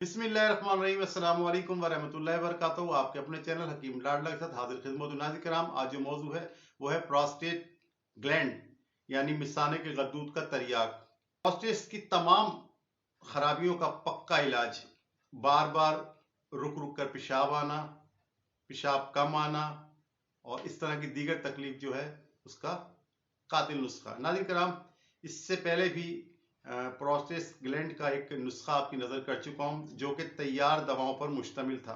बिस्मिल्लाहिर्रहमानिर्रहीम। अस्सलाम वालेकुम वरहमतुल्लाहि वबरकातुहू। आपके अपने चैनल हकीम लाडला के साथ हाजिर खिदमत नाज़रीन किराम। आज जो मौजू है वो है प्रोस्टेट ग्लैंड यानी मिसाने के गद्दूद का तरियाक। प्रोस्टेट की तमाम खराबियों का पक्का इलाज, बार बार रुक रुक कर पेशाब आना, पेशाब कम आना और इस तरह की दीगर तकलीफ जो है उसका कातिल नुस्खा। नाज़रीन किराम, इससे पहले भी प्रोस्टेट ग्लैंड का एक नुस्खा आपकी नज़र कर चुका हूं जो कि तैयार दवाओं पर मुश्तमिल था।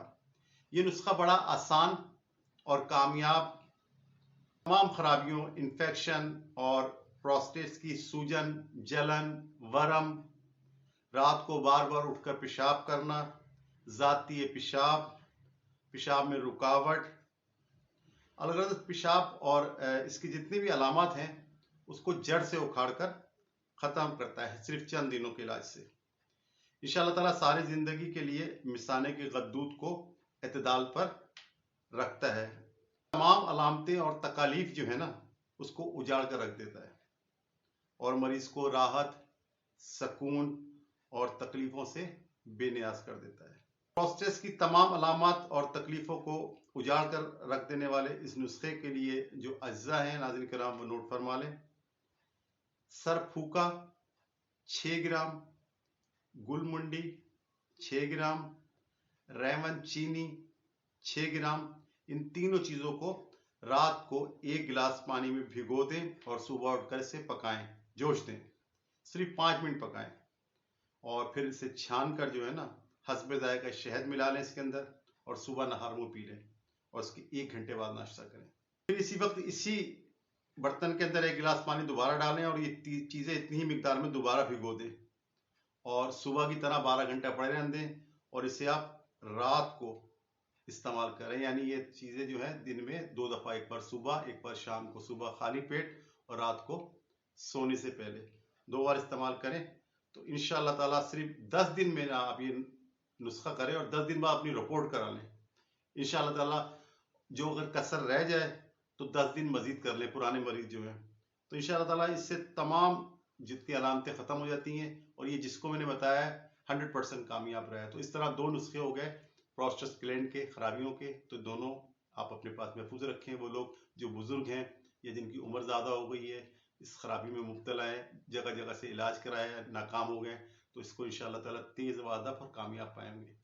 ये नुस्खा बड़ा आसान और कामयाब तमाम खराबियों, इन्फेक्शन और प्रोस्टेट की सूजन, जलन, वरम, रात को बार बार उठकर पेशाब करना, ज़ाती पेशाब, पेशाब में रुकावट, अलग पेशाब और इसकी जितनी भी अलामत हैं उसको जड़ से उखाड़कर ख़त्म करता है सिर्फ चंद दिनों के इलाज से। इंशाअल्लाह ताला सारी ज़िंदगी के लिए मिसाने के गद्दूद को एतदाल पर रखता है। तमाम अलामतें और तकालीफ जो है ना उसको उजाड़ कर रख देता है और मरीज़ को राहत, सकून और तकलीफ़ों से बेनियाज कर देता है। प्रोस्टेट की तमाम अलामत और तकलीफ़ों को उजाड़ कर रख देने वाले इस नुस्खे के लिए जो अज्जा हैं नाज़रीन किराम वो नोट फरमा लें। सर फूका 6 ग्राम, गुलमुंडी 6 ग्राम, रेवन चीनी 6 ग्राम, इन तीनों चीज़ों को रात को 1 गिलास पानी में भिगो दें और सुबह उठकर इसे पकाएं, जोश दें, सिर्फ 5 मिनट पकाएं और फिर इसे छान कर जो है ना हस्बे जायका शहद मिला लें इसके अंदर और सुबह नहार मुंह पी लें और उसके 1 घंटे बाद नाश्ता करें। फिर इसी वक्त इसी बर्तन के अंदर 1 गिलास पानी दोबारा डालें और ये चीज़ें इतनी ही मिकदार में दोबारा भिगो दें और सुबह की तरह 12 घंटा पड़े रहने दें और इसे आप रात को इस्तेमाल करें। यानी ये चीज़ें जो है दिन में 2 दफ़ा, एक बार सुबह एक बार शाम को, सुबह खाली पेट और रात को सोने से पहले 2 बार इस्तेमाल करें तो इंशाअल्लाह ताला सिर्फ 10 दिन में आप ये नुस्खा करें और 10 दिन बाद अपनी रिपोर्ट करा लें। इंशाअल्लाह ताला जो अगर कसर रह जाए तो 10 दिन मजीद कर लें पुराने मरीज जो हैं तो इंशाअल्लाह ताला इससे तमाम जितनी अलामतें ख़त्म हो जाती हैं और ये जिसको मैंने बताया 100% कामयाब रहा है। तो इस तरह 2 नुस्खे हो गए प्रोस्टेट ग्लैंड के खराबियों के, तो दोनों आप अपने पास महफूज रखें। वो लोग जो बुजुर्ग हैं या जिनकी उम्र ज़्यादा हो गई है, इस खराबी में मुब्तला है, जगह जगह से इलाज कराया नाकाम हो गए, तो इसको इंशाअल्लाह ताला तेज़ वादफ और कामयाब पाएंगे।